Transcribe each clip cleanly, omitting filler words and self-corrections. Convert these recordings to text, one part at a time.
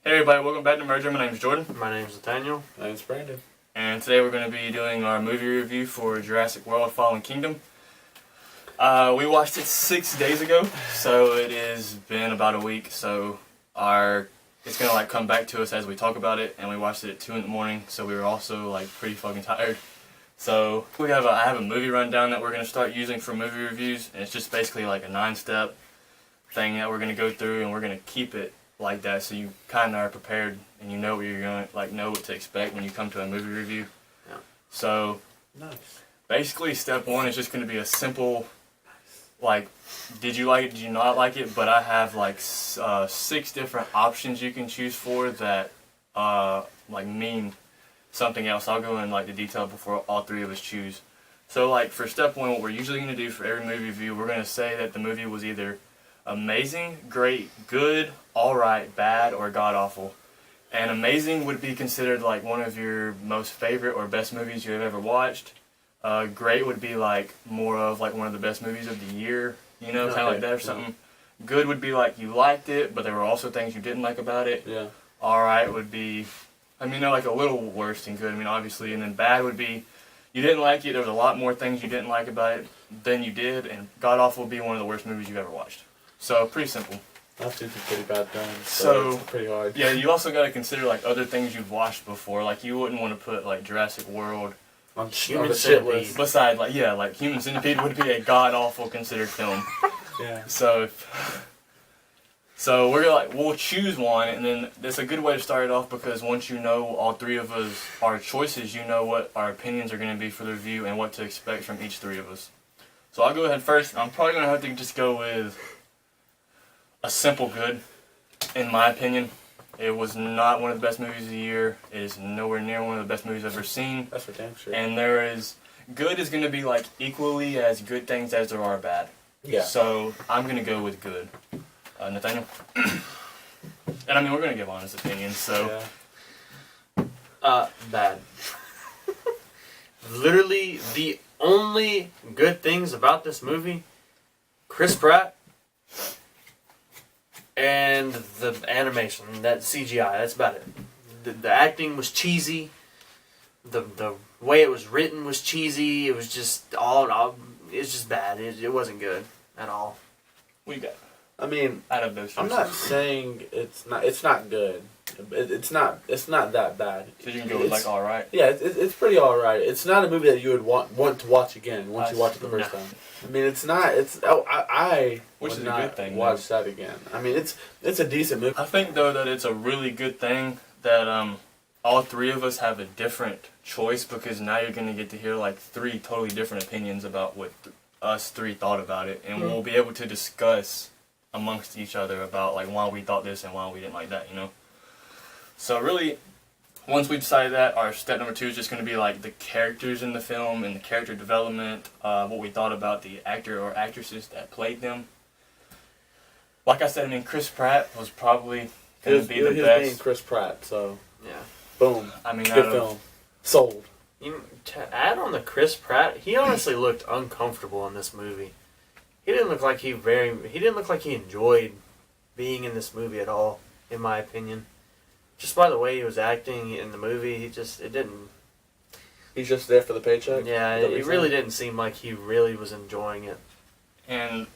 Hey everybody, welcome back to Merger. My name's Jordan. My name's Nathaniel. My name's Brandon. And today we're going to be doing our movie review for Jurassic World Fallen Kingdom. We watched it 6 days ago, so it has been about a week, so it's going to come back to us as we talk about it, and we watched it at 2 in the morning, so we were also pretty fucking tired. So I have a movie rundown that we're going to start using for movie reviews, and it's just basically a 9-step thing that we're going to go through, and we're going to keep it like that, so you kind of are prepared and you know what you're going to know what to expect when you come to a movie review. Yeah. So Nice. basically, step one is just going to be a simple, did you like it? Did you not like it? But I have 6 different options you can choose for that mean something else. I'll go in the detail before all 3 of us choose. So for step one, what we're usually going to do for every movie review, we're going to say that the movie was either amazing, great, good, alright, bad, or god-awful. And amazing would be considered one of your most favorite or best movies you've ever watched. Great would be more of one of the best movies of the year, kind of like that or something. Yeah. Good would be you liked it, but there were also things you didn't like about it. Yeah. Alright would be, a little worse than good, obviously. And then bad would be, you didn't like it, there was a lot more things you didn't like about it than you did, and god-awful would be one of the worst movies you've ever watched. So, pretty simple. That's pretty bad done. So it's pretty hard. Yeah, you also got to consider other things you've watched before. You wouldn't want to put Jurassic World On Human the shit Centipede. list. beside Human Centipede would be a god awful considered film. Yeah. So we'll choose one, and then that's a good way to start it off because once you know all 3 of us our choices, you know what our opinions are going to be for the review and what to expect from each 3 of us. So I'll go ahead first. I'm probably going to have to just go with a simple good, in my opinion. It was not one of the best movies of the year. It is nowhere near one of the best movies I've ever seen. That's for damn sure. And good is going to be equally as good things as there are bad. Yeah. So I'm going to go with good. Nathaniel? And we're going to give honest opinions, so. Yeah. Bad. Literally, the only good things about this movie, Chris Pratt, and the animation, that CGI, that's about it. The acting was cheesy. The way it was written was cheesy. It was just it's just bad. It wasn't good at all. What you got? Out of those I'm not saying it's not good. It's not that bad. So you can go with alright? Yeah, it's pretty alright. It's not a movie that you would want to watch again once you watch it the first time. It's not. I which would is not a good thing. Watch that again. It's a decent movie. I think though that it's a really good thing that all 3 of us have a different choice because now you're going to get to hear 3 totally different opinions about what us 3 thought about it, and we'll be able to discuss amongst each other about why we thought this and why we didn't like that, So really, once we decided that, our step number 2 is just going to be the characters in the film and the character development, what we thought about the actor or actresses that played them. Like I said, Chris Pratt was probably going to be the best. Being Chris Pratt, so Yeah. boom. Good film. Sold. To add on the Chris Pratt, he honestly looked uncomfortable in this movie. He didn't look like he enjoyed being in this movie at all, in my opinion. Just by the way he was acting in the movie, it didn't. He's just there for the paycheck? Yeah, it really didn't seem like he really was enjoying it. And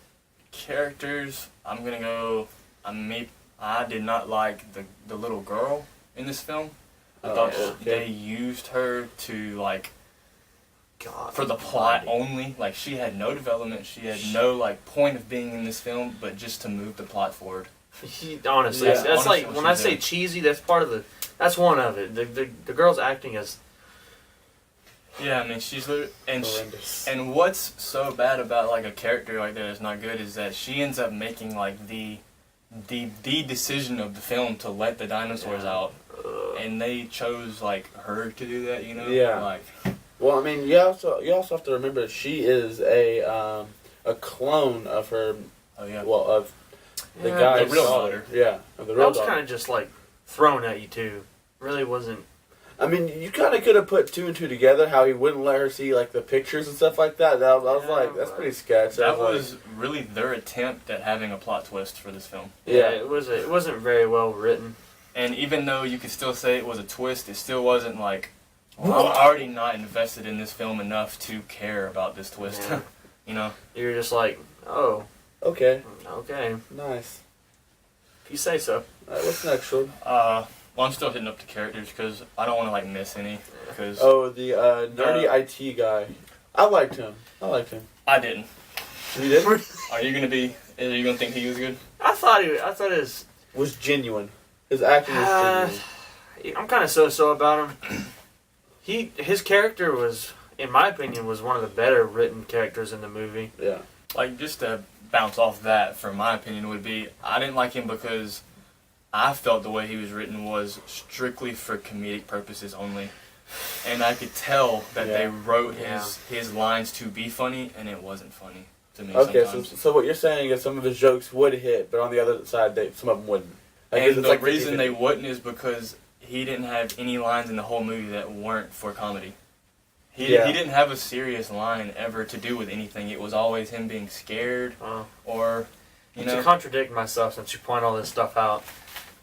characters, I'm going to go, I did not like the little girl in this film. I thought they used her to for the plot only. She had no development. She had no point of being in this film, but just to move the plot forward. Honestly, Yeah. that's Honestly, when I say cheesy. That's that's one of it. The girl's acting is. Yeah, she's horrendous. And what's so bad about a character like that is not good is that she ends up making the decision of the film to let the dinosaurs out, and they chose her to do that. Yeah. Well, you also have to remember that she is a clone of her. Oh yeah. Well, of the guy's the real daughter. daughter. Yeah, of the real That was daughter. kind of just thrown at you too. Really wasn't. You kind of could have put 2 and 2 together. How he wouldn't let her see the pictures and stuff like that. I was that's pretty sketch. That was really their attempt at having a plot twist for this film. Yeah, it wasn't very well written. And even though you could still say it was a twist, it still wasn't like, well, I'm already not invested in this film enough to care about this twist. Yeah. You know? You're just like, oh, Okay. okay. Nice. If you say so. Alright, what's next, Sean? Well, I'm still hitting up the characters because I don't want to like miss any. Cause Oh, the nerdy IT guy. I liked him. I didn't. You did? Are you gonna think he was good? I thought his. Was genuine. His acting was genuine. I'm kind of so about him. His character was, in my opinion, was one of the better written characters in the movie. Yeah. Like, just to bounce off that, for my opinion, would be I didn't like him because I felt the way he was written was strictly for comedic purposes only. And I could tell that they wrote his lines to be funny, and it wasn't funny to me sometimes. So what you're saying is some of his jokes would hit, but on the other side, some of them wouldn't. And the reason they wouldn't is because he didn't have any lines in the whole movie that weren't for comedy. He didn't have a serious line ever to do with anything. It was always him being scared or, you know. To contradict myself, since you point all this stuff out,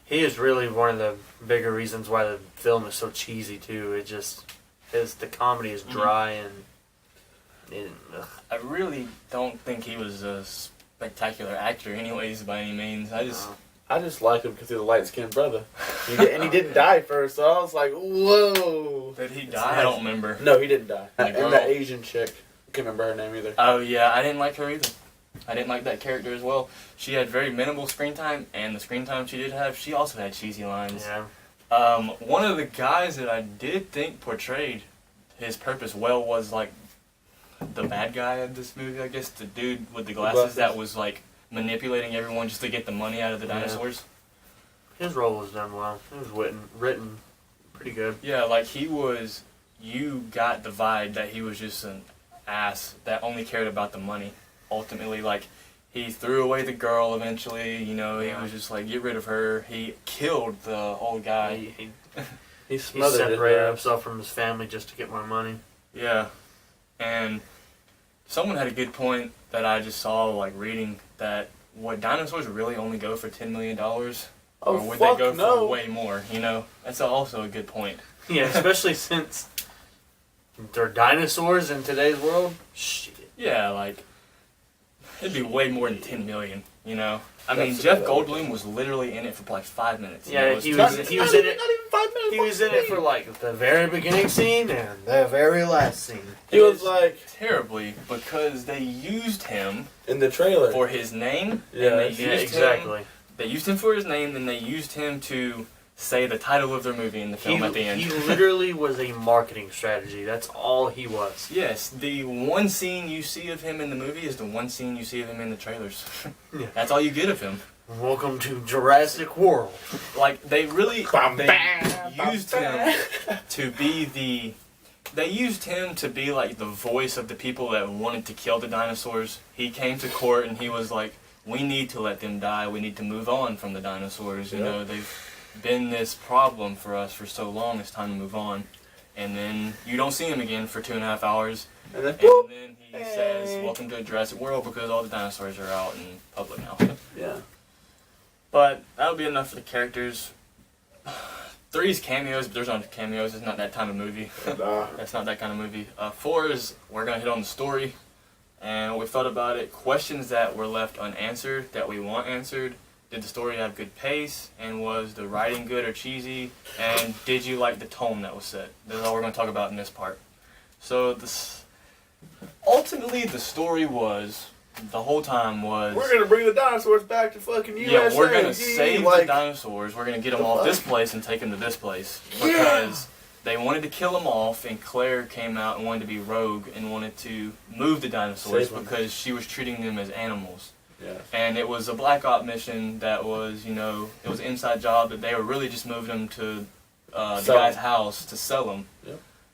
he is really one of the bigger reasons why the film is so cheesy too. The comedy is dry Mm-hmm. I really don't think he was a spectacular actor anyways by any means. I just like him because he's a light-skinned brother. And he didn't die first, so I was like, whoa. Did he die? I don't remember. No, he didn't die. The And girl? that Asian chick. I can't remember her name either. Oh, yeah, I didn't like her either. I didn't like that character as well. She had very minimal screen time, and the screen time she did have, she also had cheesy lines. Yeah. One of the guys that I did think portrayed his purpose well was, like, the bad guy of this movie, I guess. The dude with the glasses that was, like, manipulating everyone just to get the money out of the dinosaurs. His role was done well. It was written pretty good. Yeah, like you got the vibe that he was just an ass that only cared about the money. Ultimately, like, he threw away the girl eventually, you know, he was just like, get rid of her. He killed the old guy. He separated himself from his family just to get more money. Yeah. And someone had a good point that I just saw, like, reading that would dinosaurs really only go for $10 million? Or would they go for way more, you know? That's also a good point. Yeah, especially since they're dinosaurs in today's world. Shit. Yeah, like, it'd be way more than 10 million, you know? I mean, Jeff Goldblum was literally in it for like 5 minutes. Yeah, he was in it. He was in it for like the very beginning scene and the very last scene. He was like terribly because they used him in the trailer for his name. Yeah, exactly. They used him for his name, then they used him to say the title of their movie in the film at the end. He literally was a marketing strategy. That's all he was. Yes, the one scene you see of him in the movie is the one scene you see of him in the trailers. Yeah. That's all you get of him. Welcome to Jurassic World. Like, they really used him to be they used him to be like the voice of the people that wanted to kill the dinosaurs. He came to court and he was like, we need to let them die. We need to move on from the dinosaurs. You know, they've been this problem for us for so long. It's time to move on. And then you don't see him again for 2.5 hours. And then he says, welcome to Jurassic World because all the dinosaurs are out in public now. Yeah. But that'll be enough for the characters. 3's cameos, but there's not cameos. It's not that kind of movie. That's not that kind of movie. 4 is, we're going to hit on the story. And what we thought about it, questions that were left unanswered, that we want answered. Did the story have good pace? And was the writing good or cheesy? And did you like the tone that was set? That's all we're going to talk about in this part. So, ultimately, the story was, the whole time was... we're going to bring the dinosaurs back to fucking USA. Yeah, we're going to save the dinosaurs. We're going to get them off this place and take them to this place. Because... they wanted to kill them off, and Claire came out and wanted to be rogue and wanted to move the dinosaurs because she was treating them as animals. Yeah. And it was a black op mission that was, you know, it was an inside job that they were really just moving them to the guy's house to sell them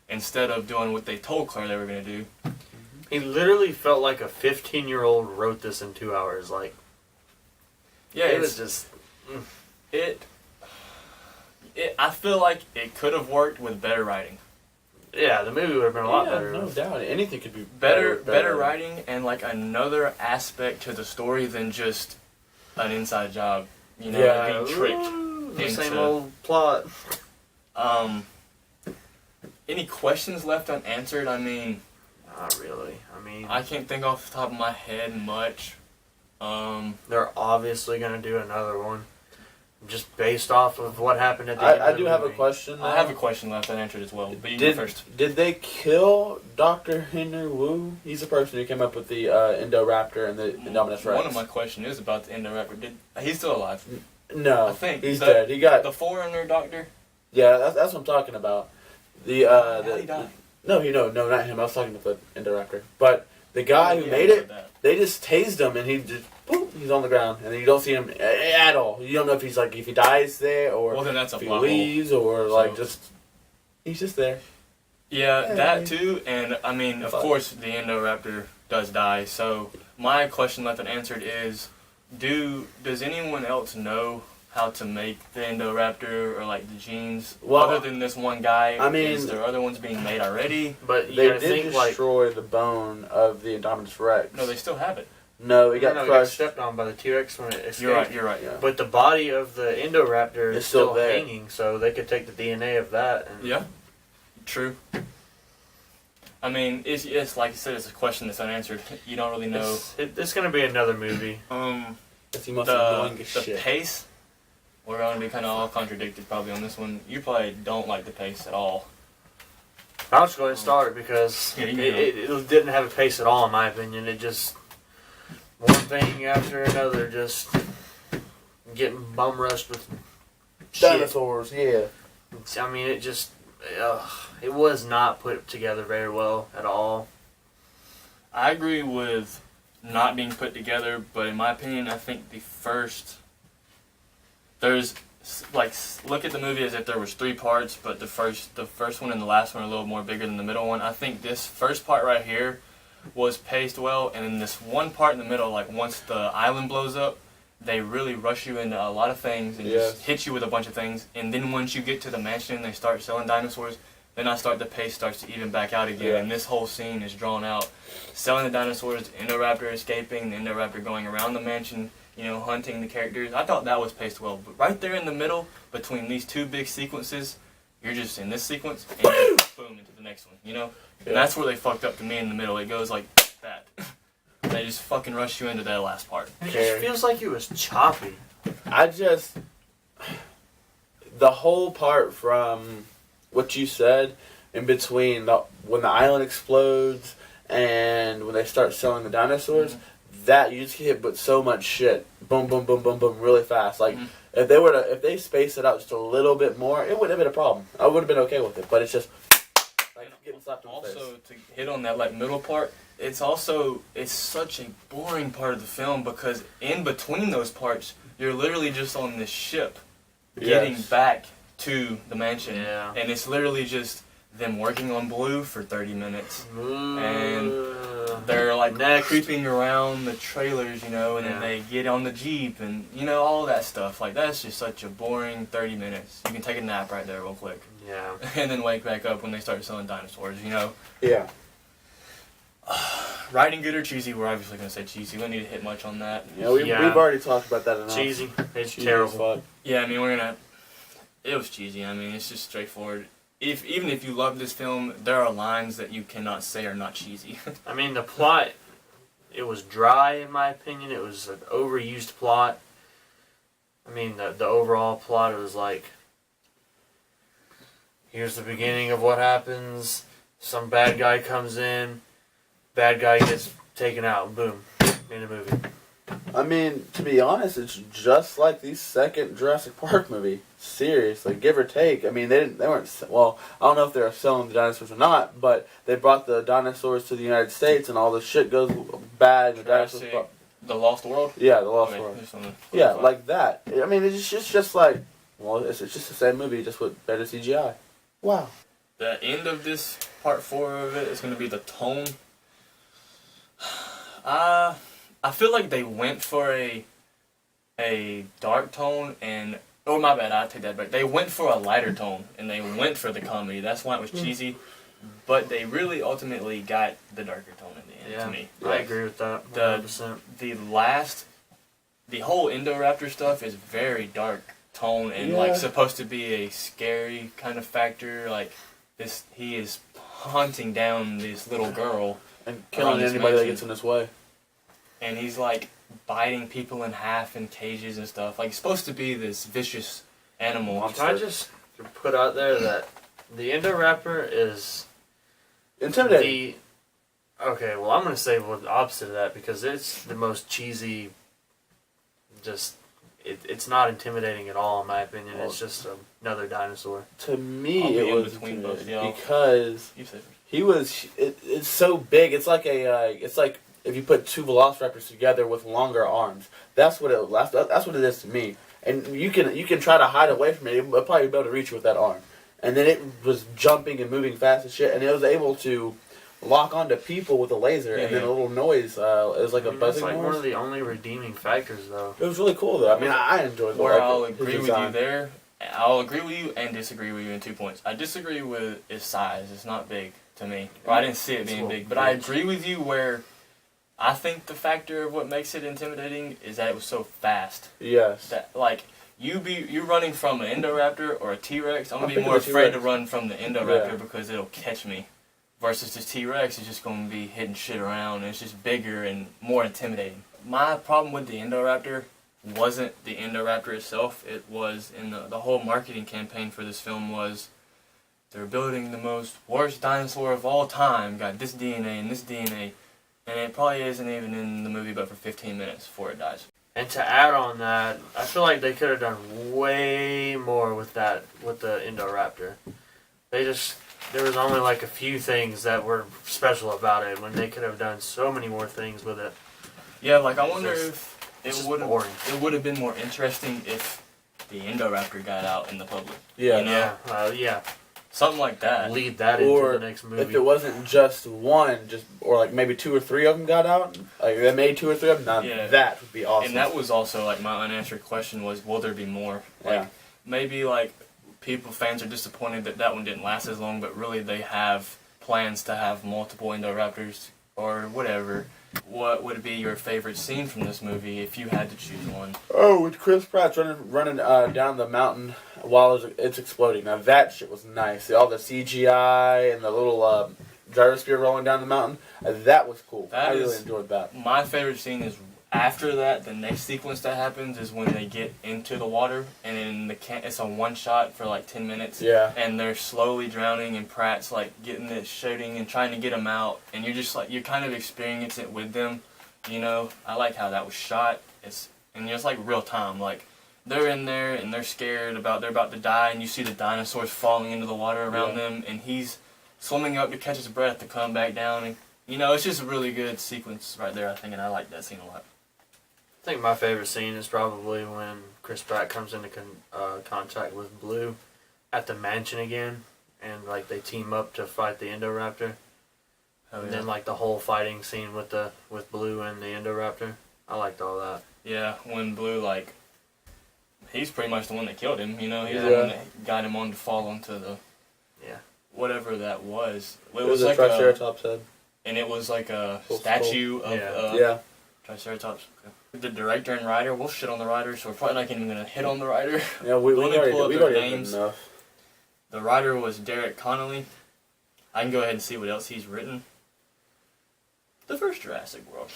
instead of doing what they told Claire they were going to do. He literally felt like a 15-year-old wrote this in 2 hours. Like, yeah, it was just... I feel like it could have worked with better writing. Yeah, the movie would have been a lot better. No doubt. Anything could be better writing and like another aspect to the story than just an inside job. You know, being tricked. The same into- old plot. Any questions left unanswered? I mean, Not really. I mean, I can't think off the top of my head much. they're obviously going to do another one. Just based off of what happened at the end I of do the have a movie. question. I have a question left unanswered as well, but you go first. Did they kill Dr. Henry Wu? He's the person who came up with the Indoraptor and the Indominus Rex. One of my questions is about the Indoraptor. He's still alive? No, I think he's dead. He got the foreigner doctor. yeah. That's what I'm talking about. The How he died? no, not him. I was talking about the Indoraptor. But the guy who Yeah, made I it, heard that. they just tased him and he just boop, he's on the ground and you don't see him at all. You don't know if he's like if he dies there or Well, then that's a if he plot hole. leaves or like just he's just there. Yeah, Hey. that too, and I mean, of Fuck. course, the Indoraptor does die. So my question left unanswered is, does anyone else know how to make the Indoraptor or like the genes Well, other than this one guy? I mean- is there other ones being made already? But you They gotta did think like destroy the bone of the Indominus Rex. No, they still have it. No, it got it got crushed. stepped on by the T-Rex when it escaped. You're right. You're right. Yeah. But the body of the Indoraptor is It's still still there. hanging, so they could take the DNA of that. And Yeah, true. I mean, it's like I said, it's a question that's unanswered. You don't really know. It's going to be another movie. It's the most The annoying as shit. pace. We're going to be kind of all contradicted probably on this one. You probably don't like the pace at all. I'll just go ahead and start because Yeah, you it didn't have a pace at all, in my opinion. It just, one thing after another, just getting bum rushed with shit. Dinosaurs, yeah. I mean, it was not put together very well at all. I agree with not being put together, but in my opinion, I think look at the movie as if there was 3 parts, but the first one and the last one are a little more bigger than the middle one. I think this first part right here was paced well, and then this one part in the middle, like once the island blows up, they really rush you into a lot of things and Yes. just hit you with a bunch of things. And then once you get to the mansion and they start selling dinosaurs, then the pace starts to even back out again. Yeah. And this whole scene is drawn out. Selling the dinosaurs, the Indoraptor escaping, the Indoraptor going around the mansion, hunting the characters. I thought that was paced well. But right there in the middle, between these 2 big sequences, you're just in this sequence, and you just boom, into the next one, Yeah. And that's where they fucked up to me in the middle. It goes like that. They just fucking rush you into that last part. It just feels like it was choppy. The whole part from what you said in between when the island explodes and when they start selling the dinosaurs, that you just get hit with so much shit. Boom, boom, boom, boom, boom, really fast. Like if they space it out just a little bit more, it wouldn't have been a problem. I would have been okay with it. But it's just like getting slapped in the face. Also, to hit on that like middle part, it's such a boring part of the film because in between those parts, you're literally just on this ship getting back to the mansion, Yeah. and it's literally just them working on Blue for 30 minutes, and they're like creeping around the trailers, and then they get on the Jeep and all that stuff. Like that's just such a boring 30 minutes. You can take a nap right there real quick. Yeah. And then wake back up when they start selling dinosaurs, Yeah. Writing good or cheesy? We're obviously going to say cheesy. We don't need to hit much on that. We've already talked about that enough. Cheesy. It's Cheesy terrible. as fuck. Yeah, I mean, it was cheesy. I mean, it's just straightforward. Even if you love this film, there are lines that you cannot say are not cheesy. I mean, the plot, it was dry in my opinion. It was an overused plot. I mean, the overall plot, it was like, here's the beginning of what happens. Some bad guy comes in. Bad guy gets taken out. Boom. In a movie. I mean, to be honest, it's just like the second Jurassic Park movie. Seriously, give or take. I mean, they weren't. Well, I don't know if they were selling the dinosaurs or not, but they brought the dinosaurs to the United States, and all the shit goes bad. The dinosaurs. The Lost World? Yeah, the Lost Okay, World. just on the Yeah, flip like that. I mean, it's just like, well, it's just the same movie, just with better CGI. Wow. the end of this part 4 of it is going to be the tone. I feel like they went for a dark tone and... Oh, my bad, I take that back. They went for a lighter tone, and they went for the comedy. That's why it was cheesy. But they really ultimately got the darker tone in the end, to me. I agree with that, 100%. The whole Indoraptor stuff is very dark. tone and Yeah. like supposed to be a scary kind of factor. Like he is hunting down this little girl And killing this anybody that mansion. gets in his way. and he's like biting people in half in cages and stuff. Like he's supposed to be this vicious animal. Monster. Can I just put out there that the Indoraptor is Intimidating. okay, well, I'm going to say the opposite of that because it's the most cheesy, just, it's not intimidating at all, in my opinion. It's just another dinosaur. To me, I'll be it in was between both of intimidating y'all. because You say first. he was. It's so big. It's like it's like if you put two velociraptors together with longer arms. That's what that's what it is to me. And you can try to hide away from it. It'll probably be able to reach you with that arm. And then it was jumping and moving fast as shit, and it was able to lock onto people with a laser, Yeah, and then yeah. a little noise. It was like a That's buzzing like noise. one of the only redeeming factors, though. It was really cool, though. I mean, I enjoyed Where like, I'll his agree with design. you there, I'll agree with you and disagree with you in 2 points. I disagree with its size. It's not big to me. Or I didn't see it It's a being little big. But I bitch. agree with you where I think the factor of what makes it intimidating is that it was so fast. Yes. That like you running from an Indoraptor or a T-Rex, I'm I'm gonna be picking more the afraid to T-Rex. run from the Indoraptor Yeah. because it'll catch me. Versus this T-Rex is just gonna be hitting shit around and it's just bigger and more intimidating. My problem with the Indoraptor wasn't the Indoraptor itself. It was in the whole marketing campaign for this film was they're building the most worst dinosaur of all time. Got this DNA and this DNA, and it probably isn't even in the movie but for 15 minutes before it dies. And to add on that, I feel like they could have done way more with the Indoraptor. There was only like a few things that were special about it when they could have done so many more things with it. Yeah, like I wonder It's if it's it just would boring. have been more interesting if the Indoraptor got out in the public. Yeah. You know? Yeah. Something like that. Lead that Or into the next movie. If it wasn't just one, or like maybe two or three of them got out, like they made two or three of them, now Yeah. that would be awesome. And that was also like my unanswered question was, will there be more? Like Yeah. maybe like fans are disappointed that one didn't last as long, but really they have plans to have multiple Indoraptors or whatever. What would be your favorite scene from this movie if you had to choose one? Oh, with Chris Pratt running down the mountain while it's exploding. Now that shit was nice. All the CGI and the little gyrosphere rolling down the mountain. That was cool. That I really is- enjoyed that. My favorite scene is after that. The next sequence that happens is when they get into the water, and in it's a one shot for like 10 minutes. Yeah. And they're slowly drowning, and Pratt's like getting it, shooting, and trying to get them out, and you're just like you're kind of experiencing it with them. You know, I like how that was shot. And it's like real time. Like they're in there and they're scared they're about to die, and you see the dinosaurs falling into the water around them, and he's swimming up to catch his breath to come back down, and you know it's just a really good sequence right there. I think, and I like that scene a lot. I think my favorite scene is probably when Chris Pratt comes into contact with Blue at the mansion again, and like they team up to fight the Indoraptor. Hell And yeah. then like the whole fighting scene with Blue and the Indoraptor. I liked all that. Yeah, when Blue, like, he's pretty much the one that killed him, you know? He's Yeah. the one that got him on to fall onto the, Yeah. whatever that was. It was a like Triceratops head. and it was like a Full statue of Yeah. Yeah. Triceratops. Okay. The director and writer, we'll shit on the writer, so we're probably not even going to hit on the writer. Yeah, we've Let me already, pull up we've their already done names. enough. The writer was Derek Connolly. I can go ahead and see what else he's written. The first Jurassic World.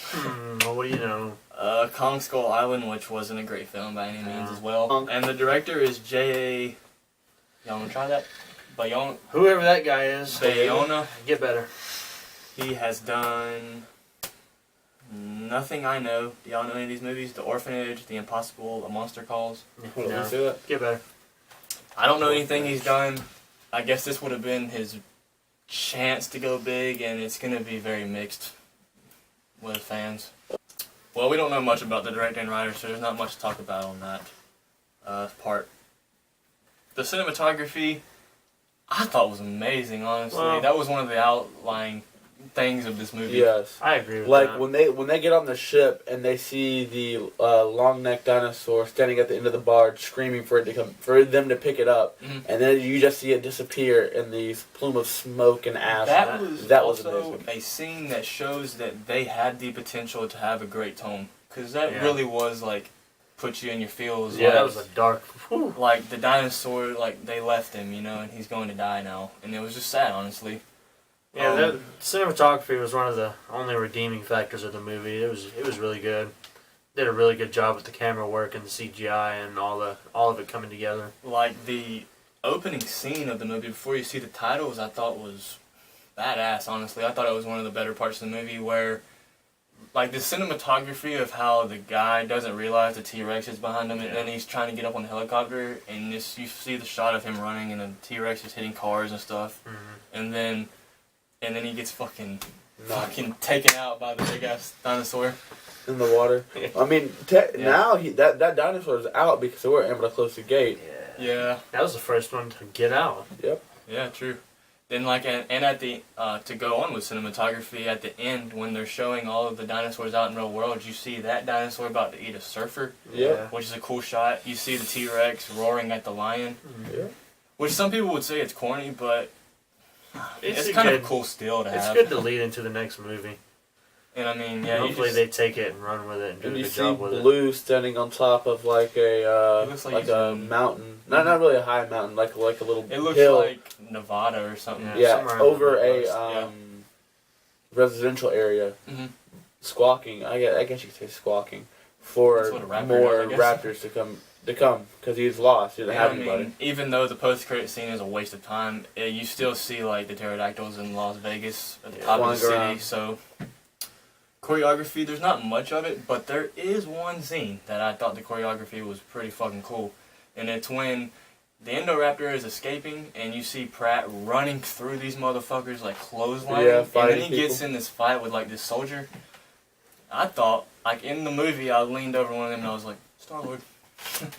Well, what do you know? Kong Skull Island, which wasn't a great film by any means Yeah. as well. And the director is J.A. Y'all want to try that? Bayona. Whoever that guy is, Bayona. get better. He has done Nothing I Know. Do y'all know any of these movies? The Orphanage, The Impossible, A Monster Calls. Hold on, No. let's do that. Get better. I don't know anything he's done. I guess this would have been his chance to go big, and it's going to be very mixed with fans. Well, we don't know much about the director and writer, so there's not much to talk about on that part. The cinematography, I thought was amazing, honestly. Well- That was one of the outlying things of this movie. Yes. I agree with Like that. when they get on the ship and they see the long necked dinosaur standing at the end of the barge screaming for them to pick it up, Mhm. and then you just see it disappear in these plume of smoke and ash. That was that was also amazing. a scene that shows that they had the potential to have a great tone. Because that Yeah. really was like, put you in your feels. Yeah, like, that was a dark. Whew. like the dinosaur, like they left him, and he's going to die now, and it was just sad, honestly. Yeah, that cinematography was one of the only redeeming factors of the movie. It was really good. Did a really good job with the camera work and the CGI and all of it coming together. Like the opening scene of the movie before you see the titles, I thought was badass. Honestly, I thought it was one of the better parts of the movie where, like the cinematography of how the guy doesn't realize the T-Rex is behind him, and then he's trying to get up on the helicopter, and you see the shot of him running, and the T-Rex is hitting cars and stuff, and then he gets fucking taken out by the big ass dinosaur in the water. I mean, now that dinosaur is out because they weren't able to close the gate. Yeah. That was the first one to get out. Yep. Yeah, true. Then and at the to go on with cinematography, at the end when they're showing all of the dinosaurs out in real world, you see that dinosaur about to eat a surfer. Yeah. Which is a cool shot. You see the T-Rex roaring at the lion. Yeah. Which some people would say it's corny, but it's kind of cool still to have. It's good to lead into the next movie. And I mean, yeah. Hopefully they take it and run with it and do a good job with it. And you see Blue standing on top of like a like a mountain. Not really a high mountain, like a little hill. It looks like Nevada or something. Yeah, over a residential area. Mm-hmm. Squawking. I guess you could say squawking for more raptors to come because he's lost. He doesn't have anybody. Mean, even though the post-credit scene is a waste of time, you still see like the pterodactyls in Las Vegas at the top of the city. Around. So choreography, there's not much of it, but there is one scene that I thought the choreography was pretty fucking cool, and it's when the Indoraptor is escaping, and you see Pratt running through these motherfuckers like clotheslining, and then he gets in this fight with like this soldier. I thought, like in the movie, I leaned over one of them and I was like, Star-Lord.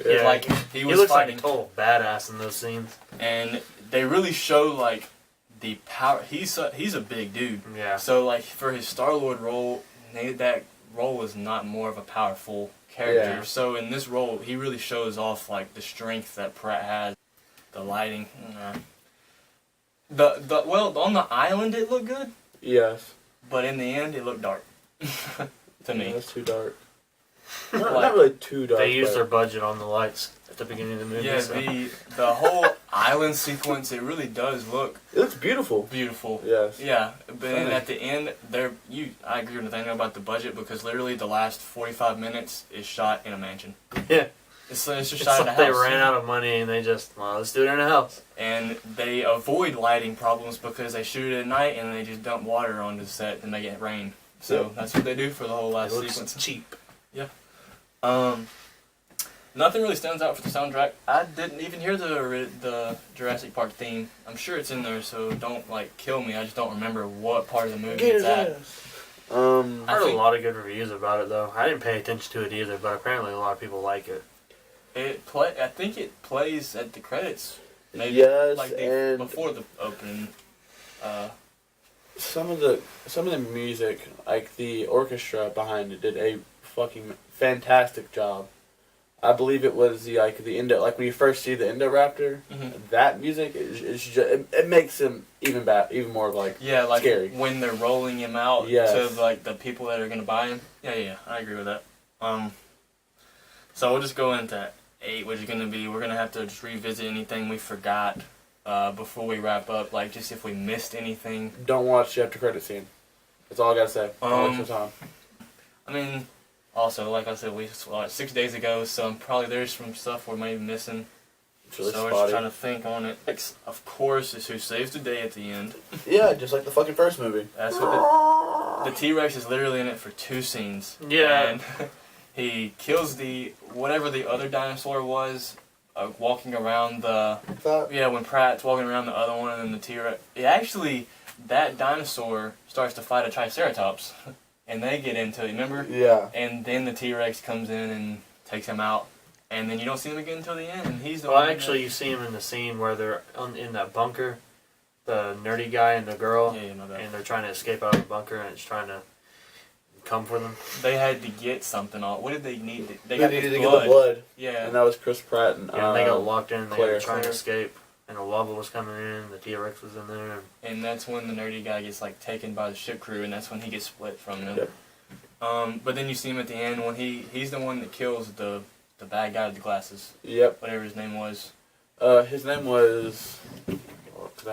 Yeah, like he looks fighting. like a total badass in those scenes. And they really show like the power. He's a big dude. Yeah. So like for his Star-Lord role, that role was not more of a powerful character. Yeah. So in this role, he really shows off like the strength that Pratt has. The lighting. Well on the island it looked good. Yes. But in the end it looked dark. To me. That's too dark. Not really too dark. They used their budget on the lights at the beginning of the movie. Yeah, so. the whole island sequence, it really does look... It looks beautiful. Beautiful. Yes. Yeah, but then at the end, I agree with Nathaniel about the budget because literally the last 45 minutes is shot in a mansion. Yeah. It's just shot in a house. They ran out of money and they just, let's do it in a house. And they avoid lighting problems because they shoot it at night and they just dump water onto the set to make it rain. So that's what they do for the whole last sequence. Cheap. Yeah. Nothing really stands out for the soundtrack. I didn't even hear the Jurassic Park theme. I'm sure it's in there, so don't like kill me. I just don't remember what part of the movie it's at. I heard a lot of good reviews about it though. I didn't pay attention to it either, but apparently a lot of people like it. I think it plays at the credits. Maybe, yes, like and before the opening. Some of the music, like the orchestra behind it, did a fucking fantastic job. I believe it was the when you first see the Indoraptor, that music is just, it makes him even more like scary when they're rolling him out to like the people that are gonna buy him. Yeah, I agree with that. So we'll just go into 8, which is gonna be we're gonna have to just revisit anything we forgot before we wrap up, like just if we missed anything. Don't watch the after credit scene. That's all I gotta say. Don't waste your time. I mean. Also, like I said, we saw it 6 days ago, so probably there's some stuff we're maybe missing. Really so we're just trying to think on it. Of course, is who saves the day at the end. Yeah, just like the fucking first movie. That's what the T-Rex is literally in it for 2 scenes. Yeah. And he kills whatever the other dinosaur was, walking around when Pratt's walking around the other one, and then the T-Rex. That dinosaur starts to fight a Triceratops. And they get into it, remember? Yeah. And then the T-Rex comes in and takes him out. And then you don't see him again until the end. And he's the one actually, you see him in the scene where they're in that bunker. The nerdy guy and the girl. Yeah, know that. And they're trying to escape out of the bunker and it's trying to come for them. They had to get something on. What did they need? They needed to get the blood. Yeah. And that was Chris Pratt and and they got locked in and they were trying to escape. And the lava was coming in, the T-Rex was in there. And that's when the nerdy guy gets taken by the ship crew, and that's when he gets split from them. Yep. But then you see him at the end when he's the one that kills the the bad guy with the glasses, Yep. whatever his name was. His name was.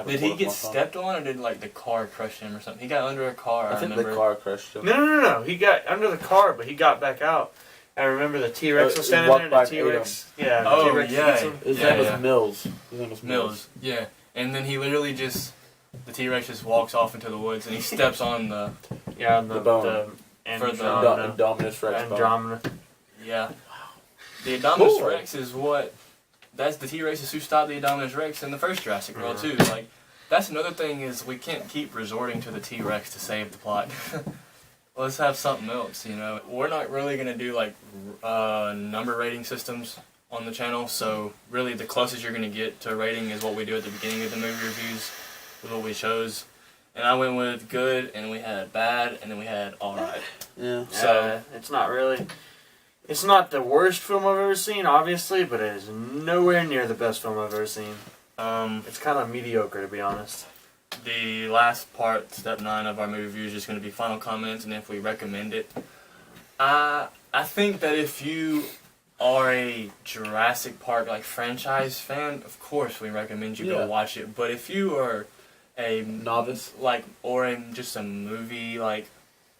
Did he get stepped on, or did like the car crush him or something? He got under a car. I think remember. the car crushed him. No. He got under the car, but he got back out. I remember the T-Rex was standing there, and the T-Rex. Yeah. Oh, the T-Rex yeah. eats him. His Yeah, name yeah. was Mills. His name was Mills. Yeah, and then he literally the T-Rex just walks off into the woods, and he steps on the. Yeah, The bone. For the Indominus Rex. Andromeda. Yeah. The Indominus Boy. Rex is what. That's the T-Rexes who stopped the Indominus Rex in the first Jurassic World too. Like, that's another thing is we can't keep resorting to the T-Rex to save the plot. Let's have something else, you know. We're not really gonna do like number rating systems on the channel, so really the closest you're gonna get to a rating is what we do at the beginning of the movie reviews, with what we chose. And I went with good, and we had bad, and then we had alright. Yeah. So it's not really. It's not the worst film I've ever seen, obviously, but it is nowhere near the best film I've ever seen. It's kind of mediocre, to be honest. The last part, step 9 of our movie review, is just going to be final comments and if we recommend it. I think that if you are a Jurassic Park like franchise fan, of course we recommend you go watch it. But if you are a Novice, like, or in just a movie like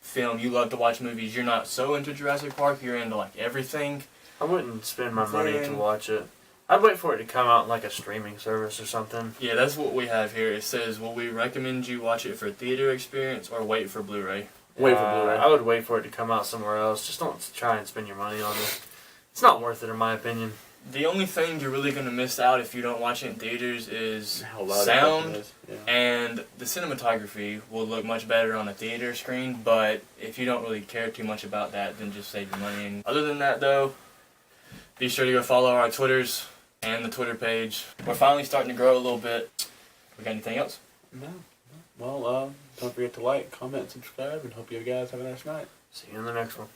film, you love to watch movies, you're not so into Jurassic Park, you're into like everything. I wouldn't spend my money to watch it. I'd wait for it to come out in like a streaming service or something. Yeah, that's what we have here. It says, will we recommend you watch it for theater experience or wait for Blu-ray? wait for Blu-ray. I would wait for it to come out somewhere else. Just don't try and spend your money on it. It's not worth it, in my opinion. The only thing you're really going to miss out if you don't watch it in theaters is How loud sound, it is. Yeah. and the cinematography will look much better on a theater screen, but if you don't really care too much about that, then just save your money. And other than that, though, be sure to go follow our Twitters and the Twitter page. We're finally starting to grow a little bit. We got anything else? No. Well, don't forget to like, comment, subscribe, and hope you guys have a nice night. See you in the next one.